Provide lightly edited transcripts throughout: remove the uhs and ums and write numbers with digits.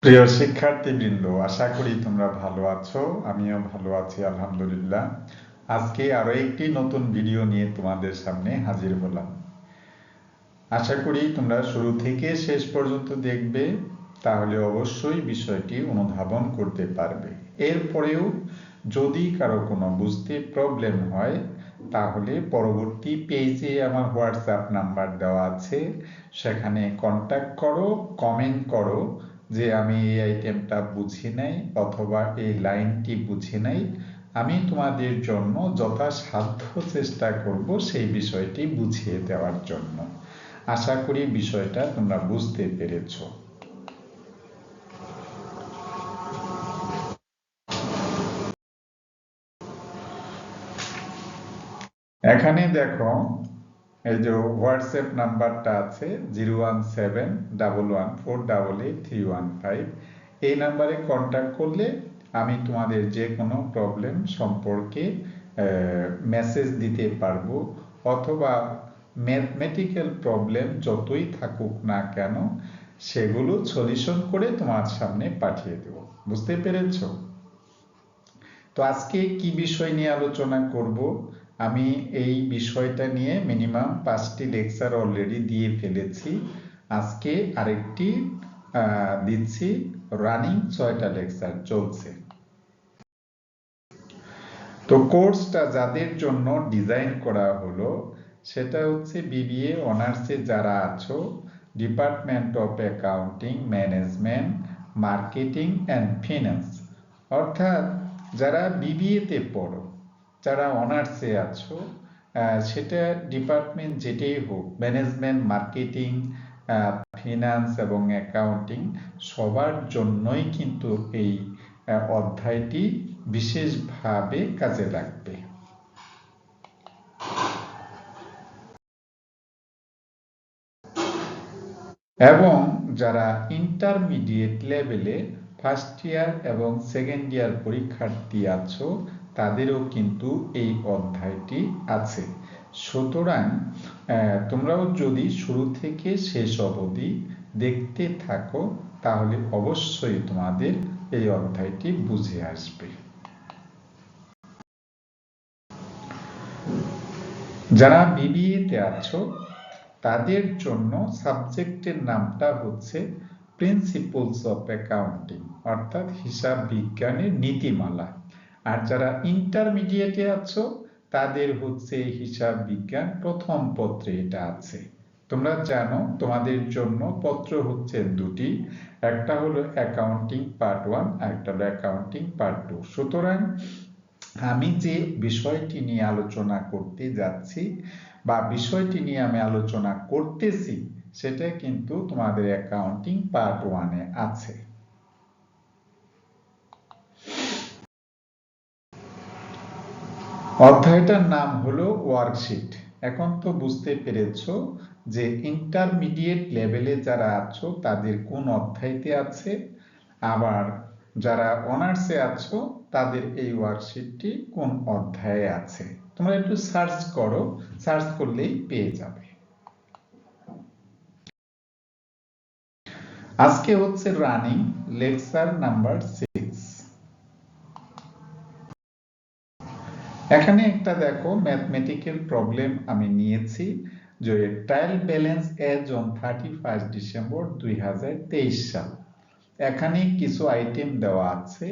প্রিয় শিক্ষার্থীবৃন্দ, আশা করি তোমরা ভালো আছো। আমিও ভালো আছি, আলহামদুলিল্লাহ। আজকে আরো একটি নতুন ভিডিও নিয়ে তোমাদের সামনে হাজির হলাম। আশা করি তোমরা শুরু থেকে শেষ পর্যন্ত দেখবে, তাহলে অবশ্যই বিষয়টি অনুধাবন করতে পারবে। এরপরেও যদি কারো কোনো বুঝতে প্রবলেম হয়, তাহলে পরবর্তী পেজে আমার হোয়াটসঅ্যাপ নাম্বার দেওয়া আছে, সেখানে কন্ট্যাক্ট করো, কমেন্ট করো যে আমি এই আইটেমটা বুঝি নাই অথবা এই লাইনটি বুঝি নাই। আমি তোমাদের জন্য যথাসাধ্য চেষ্টা করব সেই বিষয়টি বুঝিয়ে দেওয়ার জন্য। আশা করি বিষয়টা তোমরা বুঝতে পেরেছো। এখানে দেখো, এই যে হোয়াটসঅ্যাপ নাম্বারটা আছে 01711488315। এই নাম্বারে কন্ট্যাক্ট করলে আমি তোমাদের যে কোনো প্রবলেম সম্পর্কে মেসেজ দিতে পারবো, অথবা ম্যাথমেটিক্যাল প্রবলেম যতই থাকুক না কেন সেগুলো সলিউশন করে তোমার সামনে পাঠিয়ে দেব। বুঝতে পেরেছো? তো আজকে কি বিষয় নিয়ে আলোচনা করব? আমি এই বিষয়টা নিয়ে মিনিমাম 5টি লেকচার অলরেডি দিয়ে ফেলেছি। আজকে আরেকটি দিচ্ছি, রানিং 6টা লেকচার চলছে। তো কোর্সটা যাদের জন্য ডিজাইন করা হলো সেটা হচ্ছে বিবিএ অনার্সে যারা আছো, department of accounting, management, marketing and finance. অর্থাৎ যারা বিবিএতে পড়ো, যারা অনার্সে আছো, সেটা ডিপার্টমেন্ট যেটাই হোক, ম্যানেজমেন্ট, মার্কেটিং, ফিন্যান্স এবং অ্যাকাউন্টিং, সবার জন্যই কিন্তু এই অধ্যায়টি বিশেষভাবে কাজে লাগবে। এবং যারা ইন্টারমিডিয়েট লেভেলে ফার্স্ট ইয়ার এবং সেকেন্ড ইয়ার পরীক্ষার্থী আছো, তাদেরও কিন্তু এই অধ্যায়টি আছে। সুতরাং তোমরাও যদি শুরু থেকে শেষ অবধি দেখতে থাকো, তাহলে অবশ্যই তোমাদের এই অধ্যায়টি বুঝে আসবে। যারা বিবিএতে আছো তাদের জন্য সাবজেক্টের নামটা হচ্ছে প্রিন্সিপলস অফ অ্যাকাউন্টিং, অর্থাৎ হিসাব বিজ্ঞানের নীতিমালা। আর যারা ইন্টারমিডিয়েটে আছো তাদের হচ্ছে হিসাব বিজ্ঞান প্রথম পত্রে এটা আছে। তোমরা জানো তোমাদের জন্য পত্র হচ্ছে দুটি, একটা হলো অ্যাকাউন্টিং পার্ট 1, একটা হলো অ্যাকাউন্টিং পার্ট 2। সুতরাং আমি যে বিষয়টি নিয়ে আলোচনা করতে যাচ্ছি বা বিষয়টি নিয়ে আমি আলোচনা করতেছি, সেটা কিন্তু তোমাদের অ্যাকাউন্টিং পার্ট 1-এ আছে। অধ্যায়টার নাম হলো ওয়ার্কশিট। এখন তো বুঝতে পেরেছো যে ইন্টারমিডিয়েট লেভেলে যারা আছো তাদের কোন অধ্যায়তে আছে, আবার যারা অনার্সে আছো তাদের এই ওয়ার্কশিটটি কোন অধ্যায়ে আছে। তোমরা একটু সার্চ করো, সার্চ করলেই পেয়ে যাবে। আজকে হচ্ছে রানিং লেকচার নাম্বার 6। এখানে একটা দেখো ম্যাথমেটিক্যাল প্রবলেম আমি নিয়েছি, যে trial balance as on 31 December 2023 সাল। এখানে কিছু আইটেম দেওয়া আছে,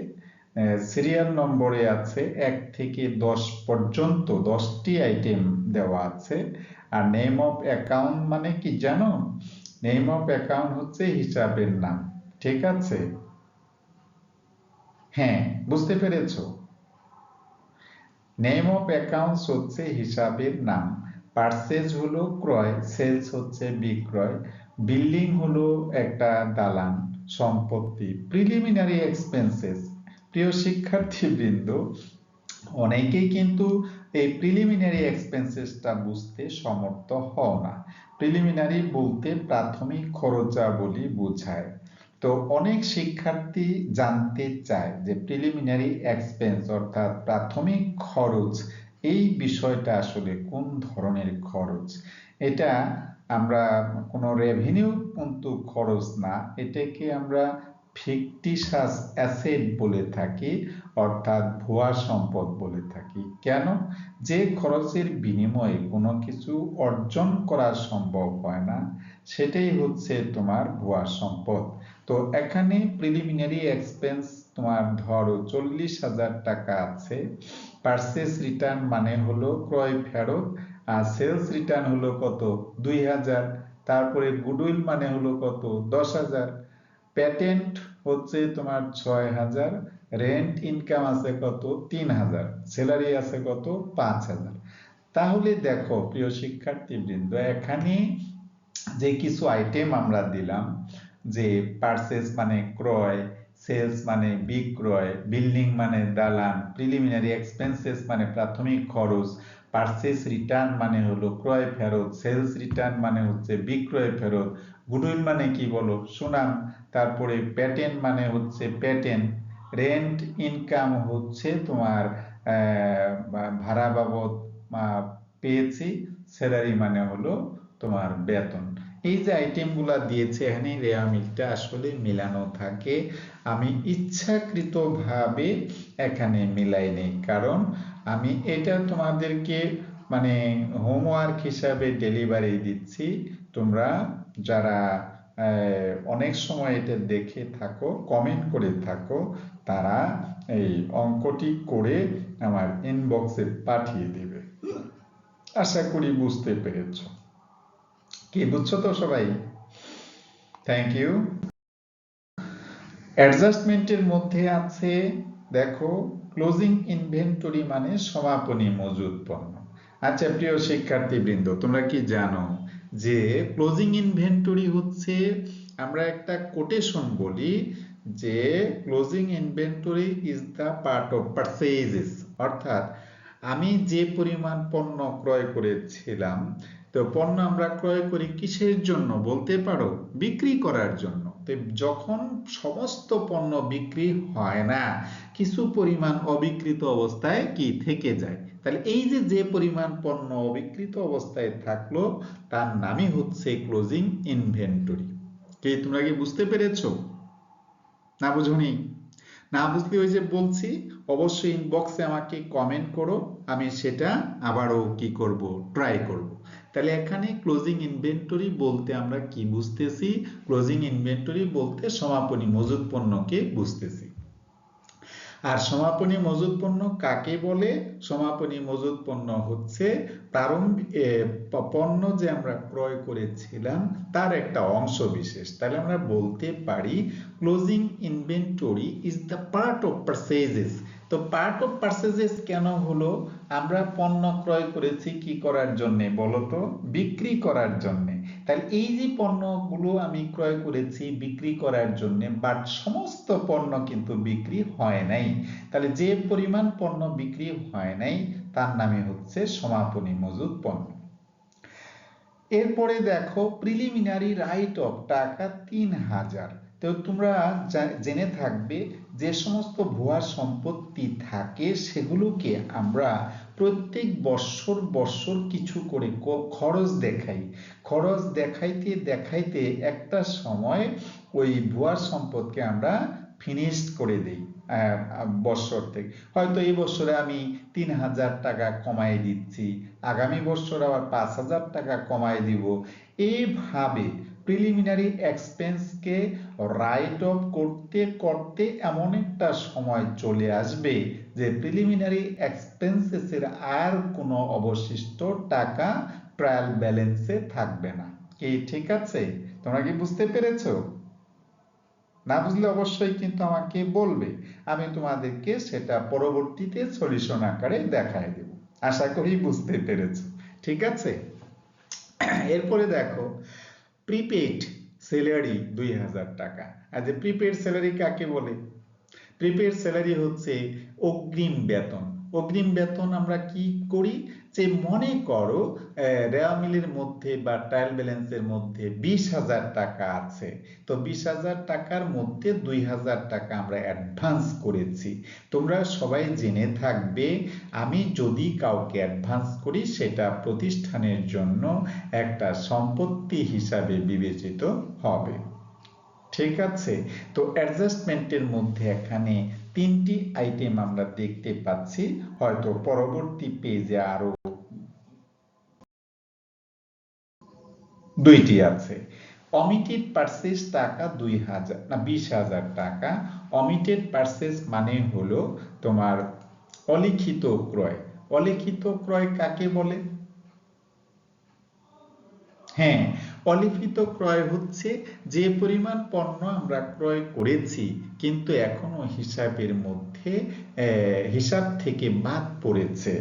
সিরিয়াল নম্বরে আছে 1 থেকে 10 পর্যন্ত 10টি আইটেম দেওয়া আছে। আর নেম অফ অ্যাকাউন্ট মানে কি জানো? নেম অফ অ্যাকাউন্ট হচ্ছে হিসাবের নাম, ঠিক আছে? হ্যাঁ, বুঝতে পেরেছো? নেম অফ অ্যাকাউন্টস হচ্ছে হিসাবের নাম, পারচেজ হলো ক্রয়, সেলস হচ্ছে বিক্রয়, বিল্ডিং হলো একটা দালান, সম্পত্তি। প্রিলিমিনারি এক্সপেন্সেস, প্রিয় শিক্ষার্থীবৃন্দ, অনেকেই কিন্তু এই প্রিলিমিনারি এক্সপেন্সেসটা বুঝতে সমর্থ হও না। প্রিলিমিনারি বলতে প্রাথমিক খরচাবলী বোঝায়। তো অনেক শিক্ষার্থী জানতে চায় যে প্রিলিমিনারি এক্সপেন্স অর্থাৎ প্রাথমিক খরচ, এই বিষয়টা আসলে কোন ধরনের খরচ। এটা আমরা কোনো রেভিনিউ কিন্তু খরচ না, এটাকে আমরা ফিকটিশাস অ্যাসেট বলে থাকি, অর্থাৎ ভুয়া সম্পদ বলে থাকি। কেন? যে খরচের বিনিময়ে কোনো কিছু অর্জন করা সম্ভব হয় না, সেটাই হচ্ছে তোমার ভুয়া সম্পদ। তো এখানে প্রিলিমিনারি এক্সপেন্স তোমার ধরো 40,000 টাকা আছে, পারচেস রিটার্ন মানে হলো ক্রয় ফেরত, আর সেলস রিটার্ন হলো কত? 2,000। তারপরে গুডউইল মানে হলো কত? 10,000। প্যাটেন্ট হচ্ছে তোমার 6,000, রেন্ট ইনকাম আছে কত? 3,000, স্যালারি আছে কত? 5,000। তাহলে দেখো প্রিয় শিক্ষার্থীবৃন্দ, এখানে যে কিছু আইটেম আমরা দিলাম, যে পারচেস মানে ক্রয়, সেলস মানে বিক্রয়, বিল্ডিং মানে দালান, প্রিলিমিনারি এক্সপেন্সেস মানে প্রাথমিক খরচ, পারচেস রিটার্ন মানে হলো ক্রয় ফেরত, সেলস রিটার্ন মানে হচ্ছে বিক্রয় ফেরত, গুডউইল মানে কি বলো? সুনাম। তারপরে প্যাটেন্ট মানে হচ্ছে প্যাটেন্ট, রেন্ট ইনকাম হচ্ছে তোমার ভাড়া বাবদ পেয়েছি, স্যালারি মানে হলো তোমার বেতন। এই যে আইটেমগুলো দিয়েছে এখানে রেওয়া মিলটা আসলে মিলানো থাকে, আমি ইচ্ছাকৃতভাবে এখানে মিলাই নেই, কারণ আমি এটা তোমাদেরকে মানে হোমওয়ার্ক হিসাবে ডেলিভারি দিচ্ছি। তোমরা যারা অনেক সময় এটা দেখে থাকো, কমেন্ট করে থাকো, তারা এই অঙ্কটি করে আমার ইনবক্সে পাঠিয়ে দেবে। আশা করি বুঝতে পেরেছ। কি বুঝছো তো সবাই? Thank you. অ্যাডজাস্টমেন্টের মধ্যে আছে দেখো, ক্লোজিং ইনভেন্টরি মানে সমাপনী মজুদ পণ্য। আচ্ছা প্রিয় শিক্ষার্থীবৃন্দ, তোমরা কি জানো যে ক্লোজিং ইনভেন্টরি হচ্ছে, আমরা একটা কোটেশন বলি যে closing inventory is the part of purchases, অর্থাৎ আমি যে পরিমাণ পণ্য ক্রয় করেছিলাম, তো পণ্য আমরা ক্রয় করি কিসের জন্য বলতে পারো? বিক্রি করার জন্য। তো যখন সমস্ত পণ্য বিক্রি হয় না, কিছু পরিমাণ অবিকৃত অবস্থায় কি থেকে যায়, তাহলে এই যে যে পরিমাণ পণ্য অবিকৃত অবস্থায় থাকলো, তার নামই হচ্ছে ক্লোজিং ইনভেন্টরি। কি তোমরা কি বুঝতে পেরেছো? না বুঝুনি? না বুঝলে ওই যে বলছি, অবশ্যই ইনবক্সে আমাকে কমেন্ট করো, আমি সেটা আবারও কি করব? ট্রাই করব। তাহলে এখানে ক্লোজিং ইনভেন্টরি বলতে আমরা কি বুঝতেছি? ক্লোজিং ইনভেন্টরি বলতে সমাপনী মজুদ পণ্যকে বুঝতেছি। আর সমাপনী মজুদ পণ্য কাকে বলে? সমাপনী মজুদ পণ্য হচ্ছে প্রারম্ভিক পণ্য যে আমরা ক্রয় করেছিলাম তার একটা অংশ বিশেষ। তাহলে আমরা বলতে পারি closing inventory is the part of purchases. তো পার্ট অফ পারচেজেস কেন হলো? আমরা পণ্য ক্রয় করেছি কি করার জন্য বলো তো? বিক্রি করার জন্য। তাহলে এই যে পণ্যগুলো আমি ক্রয় করেছি বিক্রি করার জন্য, বাট সমস্ত পণ্য কিন্তু বিক্রি হয় নাই। তাহলে যে পরিমাণ পণ্য বিক্রি হয় নাই তার নামই হচ্ছে সমাপনী মজুদ পণ্য। এরপরে দেখো প্রিলিমিনারি রাইট অফ টাকা 3,000। তো তোমরা জেনে থাকবে যে সমস্ত ভুয়া সম্পত্তি থাকে সেগুলোকে আমরা প্রত্যেক বৎসর কিছু করে খরচ দেখাই। খরচ দেখাইতে দেখাইতে একটা সময় ওই ভুয়া সম্পদকে আমরা ফিনিশড করে দেই। বৎসর থেকে হয়তো এই বছরে আমি 3,000 টাকা কমাই দিচ্ছি, আগামী বছর আবার 5,000 টাকা কমাই দিব। এইভাবে প্রিলিমিনারি এক্সপেন্সকে রাইট অফ করতে করতে এমন একটা সময় চলে আসবে যে প্রিলিমিনারি এক্সপেন্সেসের আর কোনো অবশিষ্ট টাকা ট্রায়াল ব্যালেন্সে থাকবে না। কি ঠিক আছে? তোমরা কি বুঝতে পেরেছো? না বুঝলে অবশ্যই কিন্তু আমাকে বলবে, আমি তোমাদেরকে সেটা পরবর্তীতে সলিউশন আকারে দেখায় দেব। আশা করি বুঝতে পেরেছো। ঠিক আছে? এরপরে দেখো প্রিপেইড স্যালারি 2,000 টাকা। আর যে প্রিপেইড স্যালারি কাকে বলে? প্রিপেইড স্যালারি হচ্ছে অগ্রিম বেতন। অগ্রিম বেতন আমরা কি করি? যে মনে করো রেওয়া মিলের মধ্যে বা ট্রায়াল ব্যালেন্সের মধ্যে 20,000 টাকা আছে, তো 20,000 টাকার মধ্যে 2,000 টাকা আমরা অ্যাডভান্স করেছি। তোমরা সবাই জেনে থাকবে, আমি যদি কাউকে অ্যাডভান্স করি সেটা প্রতিষ্ঠানের জন্য একটা সম্পত্তি হিসাবে বিবেচিত হবে। ঠিক আছে। তো অ্যাডজাস্টমেন্টের মধ্যে এখানে 3টি আইটেম আমরা দেখতে পাচ্ছি, হয়তো পরবর্তী পেজে আরো 2টি আছে। অমিটেড পারচেজ টাকা 2000 না 20,000 টাকা। অমিটেড পারচেজ মানে হলো তোমার অলিখিত ক্রয়। অলিখিত ক্রয় কাকে বলে? হ্যাঁ, অলিখিত ক্রয় হচ্ছে যে পরিমাণ পণ্য আমরা ক্রয় করেছি কিন্তু এখনো হিসাবের মধ্যে হিসাব থেকে বাদ পড়েছে,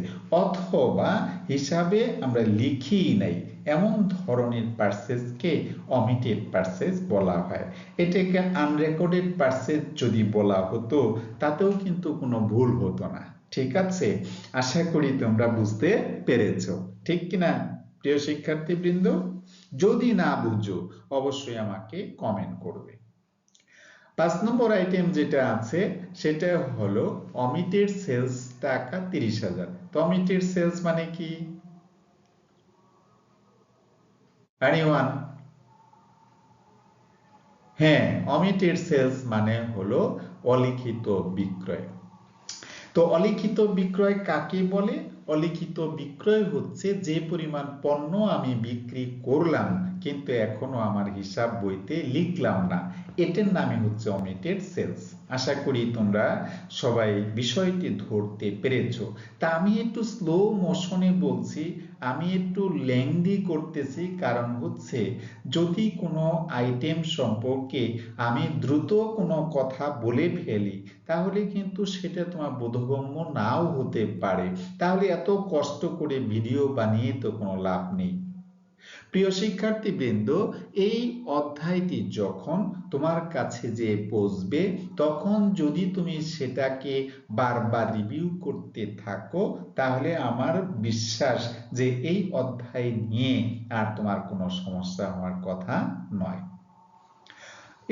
অথবা হিসাবে আমরা লিখিই নাই, এমন ধরনের পারচেজকে অমিটেড পারচেজ বলা হয়। এটাকে আনরেকর্ডেড পারচেজ যদি বলা হতো তাতেও কিন্তু কোনো ভুল হতো না। ঠিক আছে, আশা করি তোমরা বুঝতে পেরেছো, ঠিক কিনা প্রিয় শিক্ষার্থীবৃন্দ? যদি না বুঝো অবশ্যই আমাকে কমেন্ট করবে। 5 নম্বর আইটেম যেটা আছে সেটা হলো অমিটেড সেলস টাকা 30,000। তো অমিটেড সেলস মানে কি? এনিওয়ান? হ্যাঁ, অমিটেড সেলস মানে হলো অলিখিত বিক্রয়। তো অলিখিত বিক্রয় কাকে বলে? অলিখিত বিক্রয় হচ্ছে যে পরিমাণ পণ্য আমি বিক্রি করলাম কিন্তু এখনো আমার হিসাব বইতে লিখলাম না, এটার নামই হচ্ছে অমিটেড সেলস। আশা করি তোমরা সবাই বিষয়টি ধরতে পেরেছো। তা আমি একটু স্লো মোশনে বলছি, আমি একটু লেংদি করতেছি, কারণ হচ্ছে যদি কোনো আইটেম সম্পর্কে আমি দ্রুত কোনো কথা বলে ফেলি তাহলে কিন্তু সেটা তোমার বোধগম্য নাও হতে পারে, তাহলে এত কষ্ট করে ভিডিও বানিয়ে তো কোনো লাভ নেই। প্রিয় শিক্ষার্থীবৃন্দ, এই অধ্যায়টি যখন তোমার কাছে যে পৌঁছবে তখন যদি তুমি সেটাকে বারবার রিভিউ করতে থাকো তাহলে আমার বিশ্বাস যে এই অধ্যায় নিয়ে আর তোমার কোনো সমস্যা হওয়ার কথা নয়।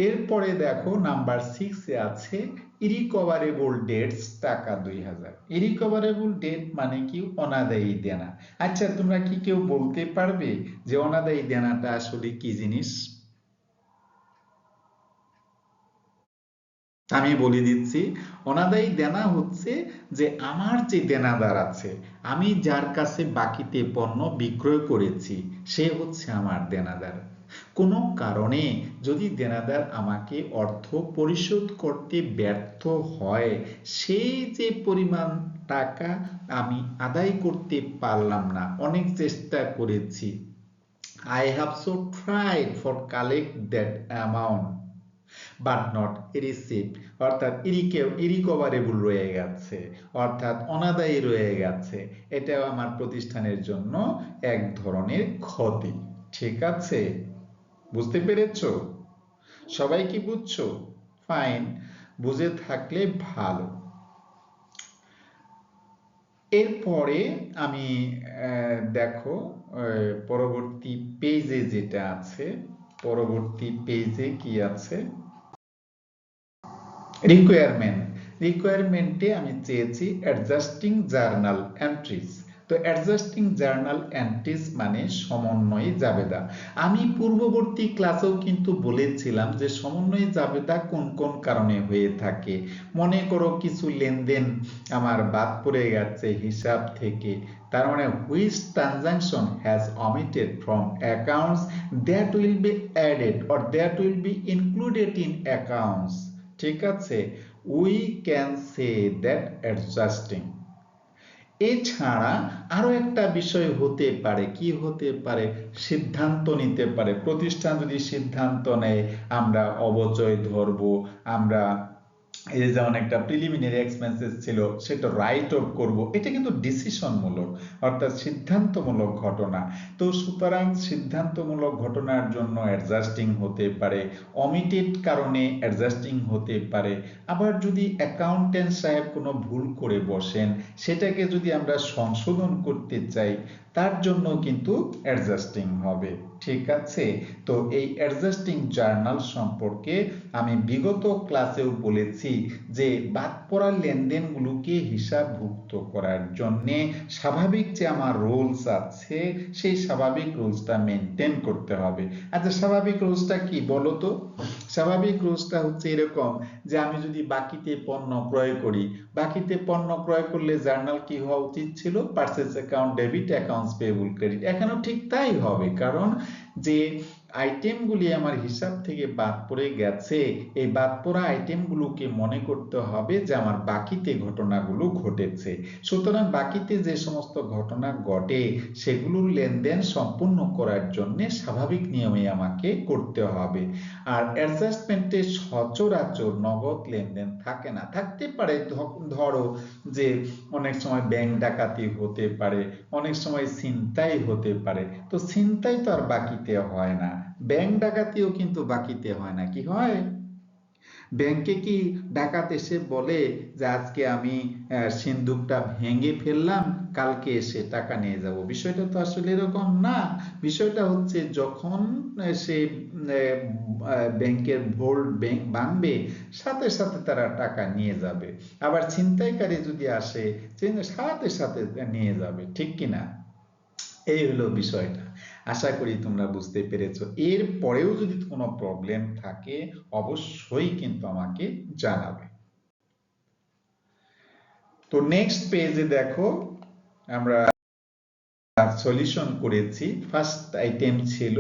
এরপরে দেখো নাম্বার 6 আছে ইরিকভারেবল ডেটস টাকা 2000। ইরিকভারেবল ডেট মানে কি? অনাদায়ী দেনা। আচ্ছা, তোমরা কি কেউ বলতে পারবে যে অনাদায়ী দেনাটা আসলে কি জিনিস? আমি বলে দিচ্ছি, অনাদায়ী দেনা হচ্ছে যে আমার যে দেনাদার আছে, আমি যার কাছে বাকিতে পণ্য বিক্রয় করেছি সে হচ্ছে আমার দেনাদার। কোনো কারণে যদি দেনাদার আমাকে অর্থ পরিশোধ করতে ব্যর্থ হয়, সেই যে পরিমাণ টাকা আমি আদায় করতে পারলাম না, অনেক চেষ্টা করেছি, I have so tried for collect that amount but not received, অর্থাৎ ইরিকভারেবল রয়ে গেছে, অর্থাৎ অনাদায়ী রয়ে গেছে, এটাও আমার প্রতিষ্ঠানের জন্য এক ধরনের ক্ষতি। ঠিক আছে, বুঝতে পেরেছো? সবাই কি বুঝছো? ফাইন, বুঝে থাকলে ভালো। এরপরে আমি দেখো পরবর্তী পেজে যেটা আছে, পরবর্তী পেজে কি আছে, রিকোয়ারমেন্টে আমি চেয়েছি অ্যাডজাস্টিং জার্নাল এন্ট্রিজ। তো অ্যাডজাস্টিং জার্নাল এন্ট্রিজ মানে সমন্বয়ী জাবেদা। আমি পূর্ববর্তী ক্লাসেও কিন্তু বলেছিলাম যে সমন্বয়ী জাবেদা কোন কোন কারণে হয়ে থাকে। মনে করো কিছু লেনদেন আমার বাদ পড়ে গেছে হিসাব থেকে, তার মানে which transaction has omitted from accounts that will be added or that will be included in accounts। ঠিক আছে, we can say that adjusting. এছাড়া আরো একটা বিষয় হতে পারে, কি হতে পারে? সিদ্ধান্ত নিতে পারে, প্রতিষ্ঠান যদি সিদ্ধান্ত নেয় আমরা অবচয় ধরবো, আমরা এই যেমন একটা প্রিলিমিনারি এক্সপেন্সেস ছিল সেটা রাইট অফ করব, এটা কিন্তু ডিসিশনমূলক অর্থাৎ সিদ্ধান্তমূলক ঘটনা। তো সুতরাং সিদ্ধান্তমূলক ঘটনার জন্য অ্যাডজাস্টিং হতে পারে, অমিটেড কারণে অ্যাডজাস্টিং হতে পারে। আবার যদি অ্যাকাউন্টেন্ট সাহেব কোনো ভুল করে বসেন সেটাকে যদি আমরা সংশোধন করতে চাই তার জন্য কিন্তু অ্যাডজাস্টিং হবে। ঠিক আছে, তো এই অ্যাডজাস্টিং জার্নাল সম্পর্কে আমি বিগত ক্লাসেও বলেছি যে বাদ পড়া লেনদেনগুলোকে হিসাবভুক্ত করার জন্যে স্বাভাবিক যে আমার রুলস আছে সেই স্বাভাবিক রুলসটা মেনটেন করতে হবে। আচ্ছা, স্বাভাবিক রুলসটা কি বলো তো? স্বাভাবিক রুলসটা হচ্ছে এরকম যে আমি যদি বাকিতে পণ্য ক্রয় করি, বাকিতে পণ্য ক্রয় করলে জার্নাল কি হওয়া উচিত ছিল? Purchase account debit, accounts payable credit. এখানেও ঠিক তাই হবে, কারণ যে আইটেমগুলি আমার হিসাব থেকে বাদ পড়ে গেছে, এই বাদ পড়া আইটেমগুলোকে মনে করতে হবে যে আমার বাকিতে ঘটনাগুলো ঘটেছে। সুতরাং বাকিতে যে সমস্ত ঘটনা ঘটে সেগুলোর লেনদেন সম্পূর্ণ করার জন্য স্বাভাবিক নিয়মে আমাকে করতে হবে। আর অ্যাডজাস্টমেন্টে সচরাচর নগদ লেনদেন থাকে না, থাকতে পারে ধরো যে অনেক সময় ব্যাংক ডাকাতি হতে পারে, অনেক সময় ছিনতাই হতে পারে। তো ছিনতাই তো আর বাকিতে হয় না, ব্যাংক ডাকাতিও কিন্তু বাকিতে হয় না। কি হয়? ব্যাংকে কি ডাকাত এসে বলে যে আজকে আমি সিন্দুকটা ভেঙে ফেললাম, কালকে এসে টাকা নিয়ে যাব? বিষয়টা তো আসলে এরকম না। বিষয়টা হচ্ছে যখন সে ব্যাংকের ভোল্ট ভাঙবে, সাথে সাথে তারা টাকা নিয়ে যাবে। আবার ছিনতাইকারী যদি আসে, সাথে সাথে নিয়ে যাবে। ঠিক কিনা? এই হলো বিষয়টা। আশা করি তোমরা বুঝতে পেরেছো। এর পরেও যদি কোনো প্রবলেম থাকে অবশ্যই কিন্তু আমাকে জানাবে। তো নেক্সট পেজে দেখো আমরা সলিউশন করেছি। ফার্স্ট আইটেম ছিল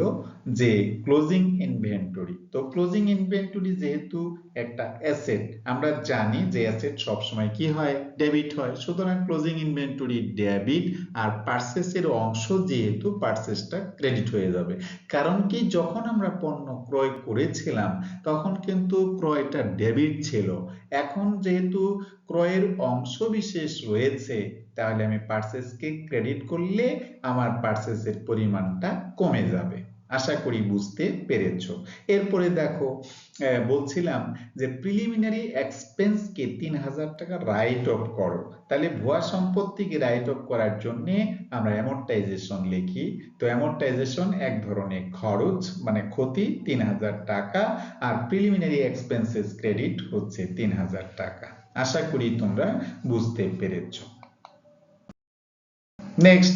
যে ক্লোজিং ইনভেন্টরি। তো ক্লোজিং ইনভেন্টরি যেহেতু একটা অ্যাসেট, আমরা জানি যে অ্যাসেট সবসময় কি হয়? ডেবিট হয়। সুতরাং ক্লোজিং ইনভেন্টরি ডেবিট, আর পারচেসের অংশ যেহেতু পারচেসটা ক্রেডিট হয়ে যাবে। কারণ কি, যখন আমরা পণ্য ক্রয় করেছিলাম তখন কিন্তু ক্রয়টা ডেবিট ছিল। এখন যেহেতু ক্রয়ের অংশ বিশেষ রয়েছে, তাহলে আমি পারচেসকে ক্রেডিট করলে আমার পারচেসের পরিমাণটা কমে যাবে। আশা করি বুঝতে পেরেছো। এরপরে দেখো বলছিলাম যে প্রিলিমিনারি এক্সপেন্সকে 3000 টাকা রাইট অফ করো। তাহলে ভুয়া সম্পত্তিকে রাইট অফ করার জন্য আমরা অ্যামর্টাইজেশন লিখি। তো অ্যামর্টাইজেশন এক ধরনের খরচ, মানে ক্ষতি 3000 টাকা, আর প্রিলিমিনারি এক্সপেন্সেস ক্রেডিট হচ্ছে 3000 টাকা। আশা করি তোমরা বুঝতে পেরেছো। Next,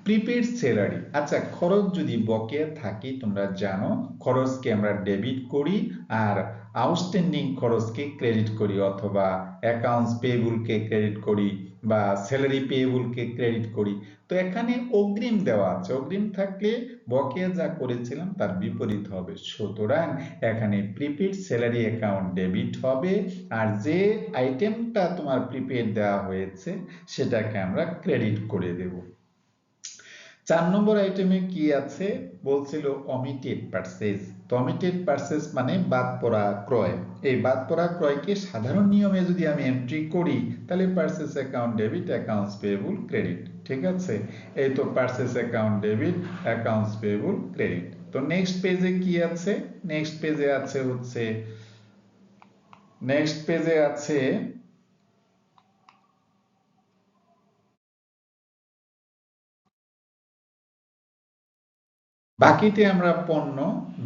prepaid salary. আচ্ছা, খরচ যদি বকেয়া থাকে, তোমরা জানো খরচকে আমরা ডেবিট করি আর আউটস্ট্যান্ডিং খরচকে ক্রেডিট করি, অথবা অ্যাকাউন্টস পেয়েবলকে ক্রেডিট করি বা স্যালারি পেয়েবলকে ক্রেডিট করি। তো এখানে অগ্রিম দেওয়া আছে, অগ্রিম থাকলে বকেয়া যা করেছিলাম তার বিপরীত হবে। সুতরাং এখানে প্রিপেড স্যালারি অ্যাকাউন্ট ডেবিট হবে, আর যে আইটেমটা তোমার প্রিপেড দেওয়া হয়েছে সেটাকে আমরা ক্রেডিট করে দেব। 4 নম্বর আইটেমে কি আছে বলছিল? Omitted purchase. তো অমিটেড পারচেজ মানে বাদ পড়া ক্রয়। এই বাদ পড়া ক্রয়কে সাধারণ নিয়মে যদি আমি এন্ট্রি করি, তাহলে purchase account debit, accounts payable credit. ঠিক আছে, এই তো purchase account debit, accounts payable credit. তো নেক্সট পেজে কি আছে? নেক্সট পেজে আছে বাকিতে আমরা পণ্য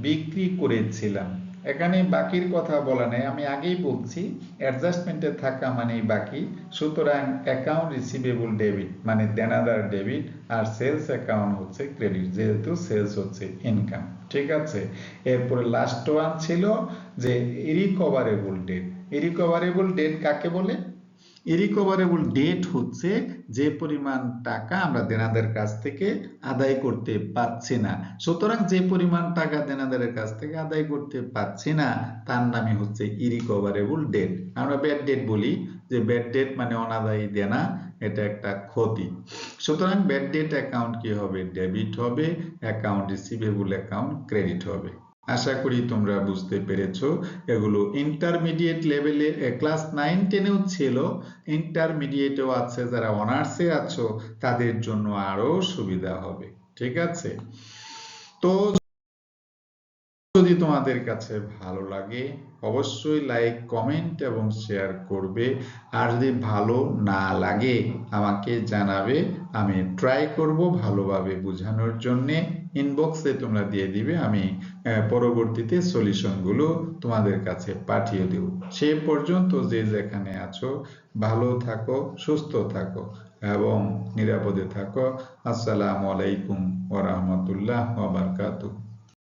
বিক্রি করেছিলাম। এখানে বাকির কথা বলা নেই, আমি আগেই বলছি অ্যাডজাস্টমেন্টে থাকা মানেই বাকি। সুতরাং অ্যাকাউন্ট রিসিভেবল ডেবিট মানে দেনাদার ডেবিট, আর সেলস অ্যাকাউন্ট হচ্ছে ক্রেডিট, যেহেতু সেলস হচ্ছে ইনকাম। ঠিক আছে, এরপরে লাস্ট ওয়ান ছিল যে ইরিকভারেবল ডেট। ইরিকভারেবল ডেট কাকে বলে? ইরিকভারেবল ডেট হচ্ছে যে পরিমাণ টাকা আমরা দেনাদের কাছ থেকে আদায় করতে পারছি না। সুতরাং যে পরিমাণ টাকা দেনাদারের কাছ থেকে আদায় করতে পারছি না তার নামই হচ্ছে ইরিকভারেবল ডেট। আমরা ব্যাড ডেট বলি, যে ব্যাড ডেট মানে অনাদায়ী দেনা, এটা একটা ক্ষতি। সুতরাং ব্যাড ডেট অ্যাকাউন্ট কি হবে? ডেবিট হবে, অ্যাকাউন্ট রিসিভেবল অ্যাকাউন্ট ক্রেডিট হবে। আশা করি তোমরা বুঝতে পেরেছো। এগুলো ইন্টারমিডিয়েট লেভেলে ক্লাস 9-10-এও ছিল, ইন্টারমিডিয়েটেও আছে। যারা অনার্সে আছো তাদের জন্য আরো সুবিধা হবে। ঠিক আছে, তো যদি তোমাদের কাছে ভালো লাগে অবশ্যই লাইক, কমেন্ট এবং শেয়ার করবে। আর যদি ভালো না লাগে আমাকে জানাবে, আমি ট্রাই করব ভালোভাবে বোঝানোর জন্যে। ইনবক্সে তোমরা দিয়ে দিবে, আমি পরবর্তীতে সলিউশনগুলো তোমাদের কাছে পাঠিয়ে দেব। সে পর্যন্ত যে যেখানে আছো ভালো থাকো, সুস্থ থাকো এবং নিরাপদে থাকো। আসসালামু আলাইকুম ওয়া রাহমাতুল্লাহ ওয়া বারাকাতুহু।